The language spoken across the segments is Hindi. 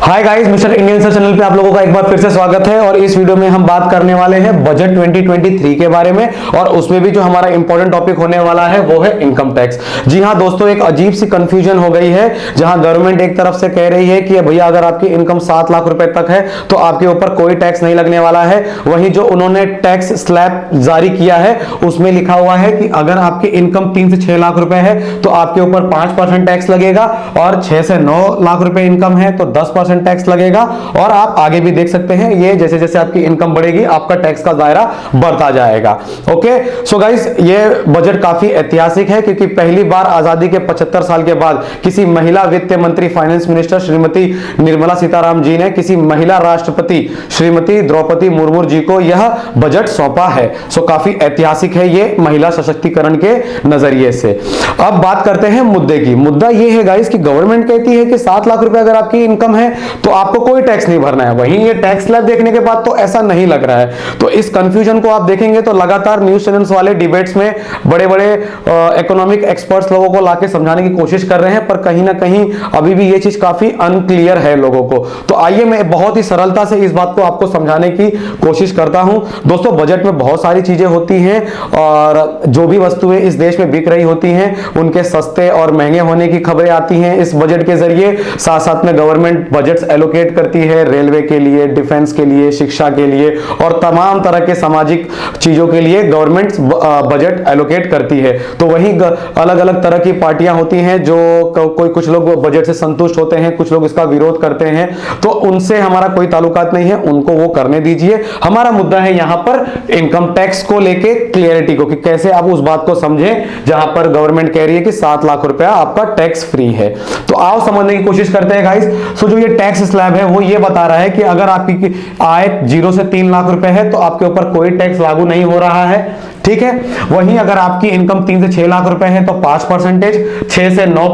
Hi guys, mister Indian sir channel पे आप लोगों का एक बार फिर से स्वागत है। और इस वीडियो में हम बात करने वाले हैं बजट 2023 के बारे में, और उसमें भी जो हमारा इंपॉर्टेंट टॉपिक होने वाला है वो है इनकम टैक्स। जी हां दोस्तों, एक अजीब सी कंफ्यूजन हो गई है, जहां गवर्नमेंट एक तरफ से कह रही है कि भैया अगर आपकी इनकम 7 लाख रुपए तक है तो आपके ऊपर कोई टैक्स नहीं लगने वाला है। वहीं जो उन्होंने टैक्स स्लैब जारी किया है उसमें लिखा हुआ है कि अगर आपकी इनकम 3 से 6 लाख रुपए है तो आपके ऊपर 5% टैक्स लगेगा, और 6 से 9 लाख रुपए इनकम है तो 10% टैक्स लगेगा। और आप आगे भी देख सकते हैं, ये जैसे जैसे आपकी इनकम बढ़ेगी आपका टैक्स का दायरा बढ़ता जाएगा। ओके, सो गाइस, ये बजट काफी ऐतिहासिक है क्योंकि पहली बार आजादी के 75 साल के बाद किसी महिला वित्त मंत्री, फाइनेंस मिनिस्टर श्रीमती निर्मला सीतारामन जी ने किसी महिला राष्ट्रपति श्रीमती द्रौपदी मुर्मू जी को यह बजट सौंपा है। सो काफी ऐतिहासिक है ये महिला सशक्तिकरण के नजरिए से। अब बात करते हैं मुद्दे की। मुद्दा ये है गाइस कि गवर्नमेंट कहती है कि 7 लाख रुपए अगर आपकी इनकम है तो आपको कोई टैक्स नहीं भरना है। वहीं ये टैक्स स्लैब देखने के बाद तो ऐसा नहीं लग रहा है। तो इस कंफ्यूजन को आप देखेंगे तो लगातार न्यूज चैनल्स वाले डिबेट्स में बड़े बड़े इकोनॉमिक एक्सपर्ट्स लोगों को लाके समझाने की कोशिश कर रहे हैं, पर कहीं ना कहीं अभी भी ये चीज काफी अनक्लियर है लोगों को। तो आइए मैं बहुत ही सरलता से इस बात को आपको समझाने की कोशिश करता हूं। दोस्तों, बजट में बहुत सारी चीजें होती हैं और जो भी वस्तुएं इस देश में बिक रही होती हैं उनके सस्ते और महंगे होने की खबरें आती हैं इस बजट के जरिए। साथ साथ में गवर्नमेंट बजट्स एलोकेट करती है रेलवे के लिए, डिफेंस के लिए, शिक्षा के लिए और तमाम तरह के सामाजिक चीजों के लिए गवर्नमेंट बजट एलोकेट करती है। तो वहीं अलग अलग तरह की पार्टियां होती हैं जो कुछ लोग बजट से संतुष्ट होते हैं, कुछ लोग इसका विरोध करते हैं। तो उनसे हमारा कोई ताल्लुकात नहीं है, उनको वो करने दीजिए। हमारा मुद्दा है यहां पर इनकम टैक्स को लेके क्लियरिटी को, कि कैसे आप उस बात को समझें जहां पर गवर्नमेंट कह रही है कि 7 लाख रुपया आपका टैक्स फ्री है। तो आओ समझने की कोशिश करते हैं गाइस। सो जो ये टैक्स स्लैब है वो ये बता रहा है कि अगर आपकी आय 0 से 3 लाख रुपए है तो आपके ऊपर कोई टैक्स लागू नहीं हो रहा है, ठीक है। वहीं अगर आपकी इनकम 3 से 6 लाख रुपए है तो 5%, 6 से 9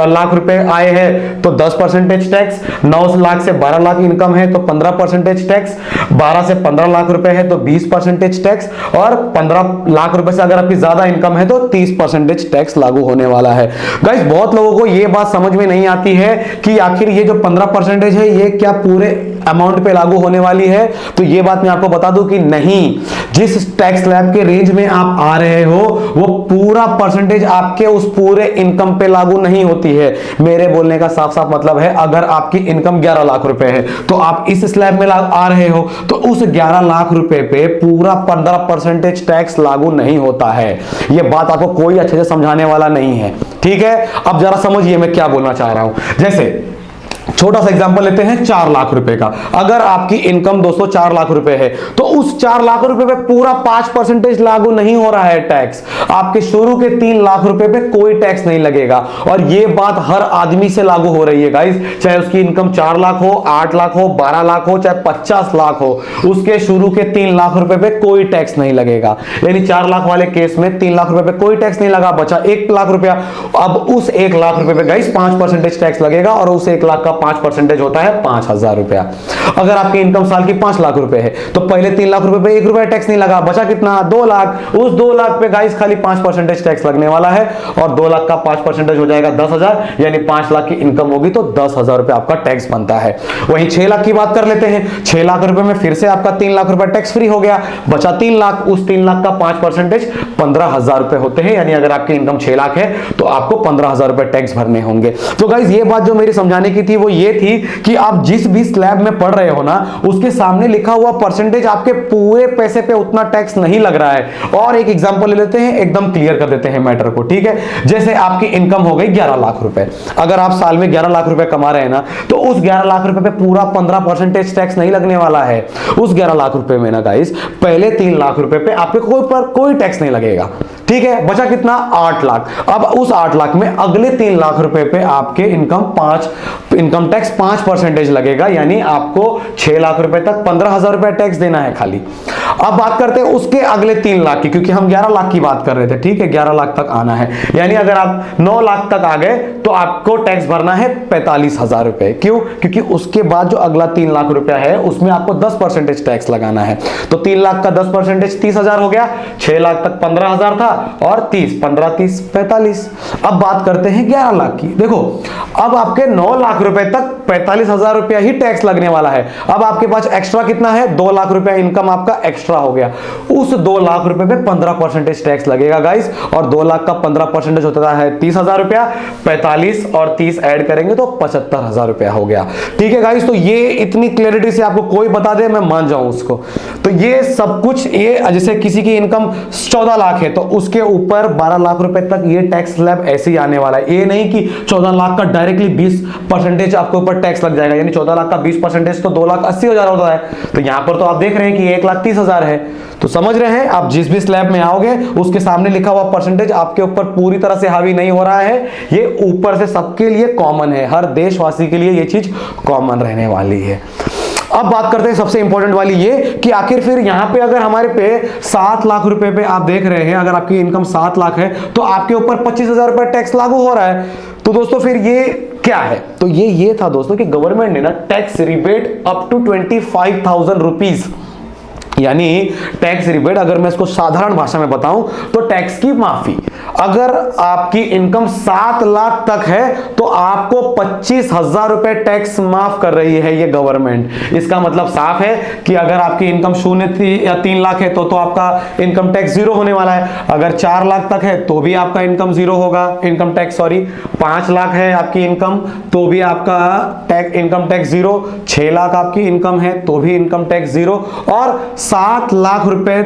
लाख रुपए आय है तो 10% टैक्स, 9 लाख से 12 लाख इनकम है तो 15% टैक्स, 12 से 15 लाख रुपए है तो 20% टैक्स, और 15 लाख रुपए से अगर आपकी ज्यादा इनकम है तो 30% टैक्स लागू होने वाला है। गाइस, बहुत लोगों को यह बात समझ में नहीं आती है कि आखिर ये जो 15% है ये क्या पूरे अमाउंट पे लागू होने वाली है। तो ये बात मैं आपको बता दूं कि नहीं, जिस टैक्स स्लैब के रेंज में आप आ रहे हो वो पूरा परसेंटेज आपके उस पूरे इनकम पे लागू नहीं होती है। मेरे बोलने का साफ साफ मतलब है, अगर आपकी इनकम 11 लाख रुपए है तो आप इस स्लैब में आ रहे हो तो उस 11 लाख रुपए पे पूरा 15% टैक्स लागू नहीं होता है। यह बात आपको कोई अच्छे से समझाने वाला नहीं है, ठीक है। अब जरा समझिए मैं क्या बोलना चाह रहा हूं। जैसे छोटा सा एग्जांपल लेते हैं 4 लाख रुपए का। अगर आपकी इनकम दोस्तों 4 लाख रुपए है तो उस 4 लाख रुपए पे पूरा 5% लागू नहीं हो रहा है टैक्स। आपके शुरू के 3 लाख रुपए पे कोई टैक्स नहीं लगेगा, और ये बात हर आदमी से लागू हो रही है गाइस। चाहे उसकी इनकम 4 लाख हो, 8 लाख हो, 12 लाख हो, चाहे 50 लाख हो, उसके शुरू के 3 लाख रुपए पे कोई टैक्स नहीं लगेगा। यानी 4 लाख वाले केस में 3 लाख रुपए पे कोई टैक्स नहीं लगा, बचा 1 लाख रुपया। अब उस 1 लाख रुपए पे गाइस 5% टैक्स लगेगा, और उस 1 लाख का 5% होता है 5,000 रुपया। अगर आपकी इनकम साल की 5 लाख रुपए है तो पहले 3 लाख रुपए पे 1 रुपया टैक्स नहीं लगा, बचा कितना, 2 लाख। उस 2 लाख पे गाइस खाली 5% टैक्स लगने वाला है, और 2 लाख का 5% हो जाएगा 10,000, यानी 5 लाख की इनकम होगी तो 10,000 रुपए आपका टैक्स बनता है। वहीं 6 लाख की बात कर लेते हैं। 6 लाख रुपए में फिर से आपका 3 लाख रुपए टैक्स फ्री हो गया, बचा 3 लाख। उस 3 लाख का 5% 15,000 रुपए होते हैं, यानी अगर आपकी इनकम 6 लाख है तो आपको 15,000 रुपए टैक्स भरने होंगे। तो गाइस, ये बात जो मेरी समझाने की थी वो ये थी कि आप जिस भी स्लैब में पढ़ रहे हो ना उसके सामने लिखा हुआ परसेंटेज आपके पूरे पैसे पे उतना टैक्स नहीं लग रहा है। और एक एग्जांपल ले लेते हैं, एकदम क्लियर कर देते हैं मैटर को, ठीक है। जैसे आपकी इनकम हो गई 11 लाख रुपए। अगर आप साल में 11 लाख रुपए कमा रहे हैं ना तो उस 11 लाख रुपए पे पूरा 15% टैक्स नहीं लगने वाला है। उस 11 लाख रुपए में ना गाइस पहले 3 लाख रुपए पे आपके कोई टैक्स नहीं लगेगा, ठीक है। बचा कितना, 8 लाख। अब उस 8 लाख में अगले 3 लाख रुपए पे आपके इनकम टैक्स 5% लगेगा, यानी आपको 6 लाख रुपए तक 15,000 रुपए टैक्स देना है खाली। अब बात करते हैं उसके अगले 3 लाख की, क्योंकि हम 11 लाख की बात कर रहे थे, ठीक है, 11 लाख तक आना है, यानी अगर आप 9 लाख तक आ गए तो आपको टैक्स भरना है 45,000 रुपए। क्यों? क्योंकि उसके बाद जो अगला 3 लाख रुपया है उसमें आपको 10% टैक्स लगाना है। तो 3 लाख का 10% 30,000 हो गया, 6 लाख तक 15,000 था और 30, 15, 30, 45। अब बात करते हैं 11 लाख की। देखो अब आपके 9 लाख रुपए तक 45,000 रुपया ही टैक्स लगने वाला है। अब आपके पास एक्स्ट्रा कितना है? 2 लाख रुपया इनकम आपका एक्स्ट्रा हो गया। उस 2 लाख रुपए पे 15% टैक्स लगेगा गाइस, और 2 लाख का 15% होता है 30,000 रुपया, 45 और 30 ऐड करेंगे तो 75,000 रुपया हो गया। ठीक है गाइस, तो ये इतनी क्लैरिटी से आपको कोई बता दे मैं मान जाऊं उसको। तो ये सब कुछ, ये जैसे किसी की इनकम 14 लाख है तो उसके ऊपर 12 लाख रुपए तक ये टैक्स स्लैब ऐसे ही आने वाला है। ये नहीं कि 14 लाख का डायरेक्टली 20% आपके ऊपर टैक्स लग जाएगा, यानी 14 लाख का 20% तो 2,80,000 होता है। तो यहां पर तो आप देख रहे हैं कि 1,30,000 है। तो समझ रहे हैं आप, जिस भी स्लैब में आओगे उसके सामने लिखा हुआ परसेंटेज आपके ऊपर पूरी तरह से हावी नहीं हो रहा है, ये ऊपर से सबके लिए कॉमन है, हर देशवासी के लिए ये चीज कॉमन रहने वाली है। अब बात करते हैं सबसे इंपॉर्टेंट वाली ये कि आखिर फिर यहां पे अगर हमारे पे 7 लाख रुपए पे आप देख रहे हैं, अगर आपकी इनकम 7 लाख है तो आपके ऊपर 25,000 रुपए टैक्स लागू हो रहा है। तो दोस्तों फिर ये क्या है? तो ये था दोस्तों कि गवर्नमेंट ने ना tax rebate up to 25,000 rupees, यानी टैक्स रिबेट, अगर मैं इसको साधारण भाषा में बताऊं तो टैक्स की माफी। अगर आपकी इनकम 7 लाख तक है तो आपको 25,000 रुपए टैक्स माफ कर रही है ये गवर्नमेंट। इसका मतलब साफ है कि अगर आपकी इनकम 0 या 3 लाख है तो आपका इनकम टैक्स 0 होने वाला है। अगर 4 लाख तक है तो भी आपका इनकम 0 होगा, इनकम टैक्स, सॉरी 5 लाख है आपकी इनकम तो भी आपका इनकम टैक्स 0, 6 लाख आपकी इनकम है तो भी इनकम टैक्स 0, और 7 लाख रुपए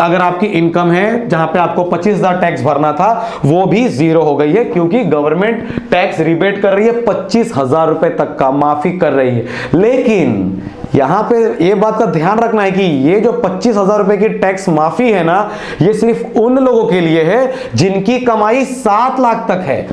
अगर आपकी इनकम है जहां पे आपको 25,000 टैक्स भरना था वो भी 0 हो गई है, क्योंकि गवर्नमेंट टैक्स रिबेट कर रही है 25,000 रुपए तक का माफी कर रही है। लेकिन यहां पे ये बात का ध्यान रखना है कि ये जो 25,000 रुपए की टैक्स माफी है ना, ये सिर्फ उन लोगों के लिए है जिनकी कमाई 7 लाख तक है।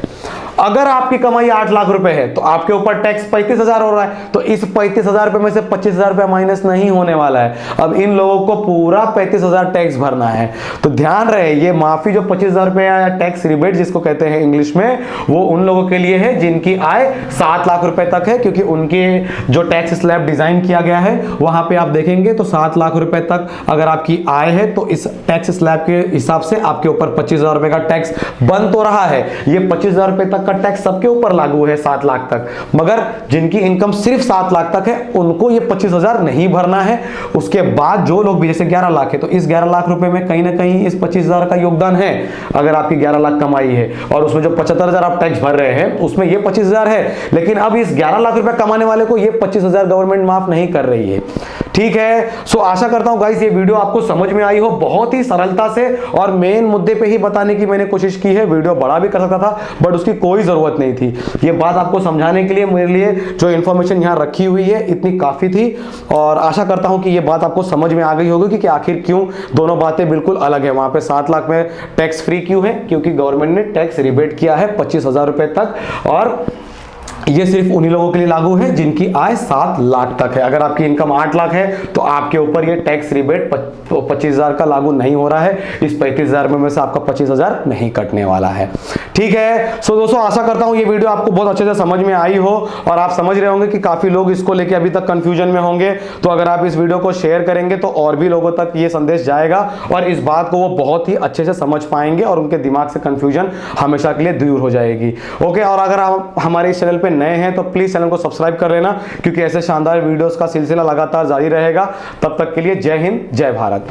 अगर आपकी कमाई 8 लाख रुपए है तो आपके ऊपर टैक्स 35,000 हो रहा है, तो इस 35,000 रुपए में से 25,000 रुपए माइनस नहीं होने वाला है। अब इन लोगों को पूरा 35,000 टैक्स भरना है। तो ध्यान रहे, ये माफी जो 25,000 रुपए या टैक्स रिबेट जिसको कहते हैं इंग्लिश में, वो उन लोगों के लिए है जिनकी आय 7 लाख रुपए तक है, क्योंकि उनके जो टैक्स स्लैब डिजाइन किया गया है वहां पे आप देखेंगे तो 7 लाख रुपए तक अगर आपकी आय है तो इस टैक्स स्लैब के हिसाब से आपके ऊपर 25,000 रुपए का टैक्स बन तो रहा है। ये 25,000 रुपए तक का टैक्स सबके ऊपर लागू है 7 लाख तक, मगर जिनकी इनकम सिर्फ 7 लाख तक है उनको ये 25,000 नहीं भरना है। उसके बाद जो लोग भी, जैसे 11 लाख है तो इस 11 लाख रुपए में कहीं ना कहीं इस 25,000 का योगदान है। अगर आपकी 11 लाख कमाई है और उसमें जो 75,000 आप टैक्स भर रहे हैं उसमें ये 25,000 है, लेकिन अब इस 11 लाख रुपए कमाने वाले को ये 25,000 गवर्नमेंट माफ नहीं कर रही है। ठीक है, सो आशा करता हूं गाइस ये वीडियो आपको समझ में आई हो। बहुत ही सरलता से और मेन मुद्दे पे ही बताने की मैंने कोशिश की है। वीडियो बड़ा भी कर सकता था बट उसकी कोई जरूरत नहीं थी। ये बात आपको समझाने के लिए मेरे लिए जो इन्फॉर्मेशन यहां रखी हुई है इतनी काफी थी, और आशा करता हूं कि ये बात आपको समझ में आ गई होगी कि आखिर क्यों दोनों बातें बिल्कुल अलग है। वहां पे 7 लाख में टैक्स फ्री क्यों है, क्योंकि गवर्नमेंट ने टैक्स रिबेट किया है 25,000 रुपए तक, और ये सिर्फ उन्हीं लोगों के लिए लागू है जिनकी आय 7 लाख तक है। अगर आपकी इनकम 8 लाख है तो आपके ऊपर ये टैक्स रिबेट 25,000 का लागू नहीं हो रहा है। इस 35,000 में से आपका 25,000 नहीं कटने वाला है। ठीक है, सो दोस्तों आशा करता हूं ये वीडियो आपको बहुत अच्छे से समझ में आई हो, और आप समझ रहे होंगे कि काफी लोग इसको लेके अभी तक कंफ्यूजन में होंगे। तो अगर आप इस वीडियो को शेयर करेंगे तो और भी लोगों तक ये संदेश जाएगा और इस बात को वो बहुत ही अच्छे से समझ पाएंगे और उनके दिमाग से कंफ्यूजन हमेशा के लिए दूर हो जाएगी। ओके, और अगर आप हमारे इस चैनल पे नए हैं तो प्लीज चैनल को सब्सक्राइब कर लेना, क्योंकि ऐसे शानदार वीडियोस का सिलसिला लगातार जारी रहेगा। तब तक के लिए जय हिंद, जय भारत।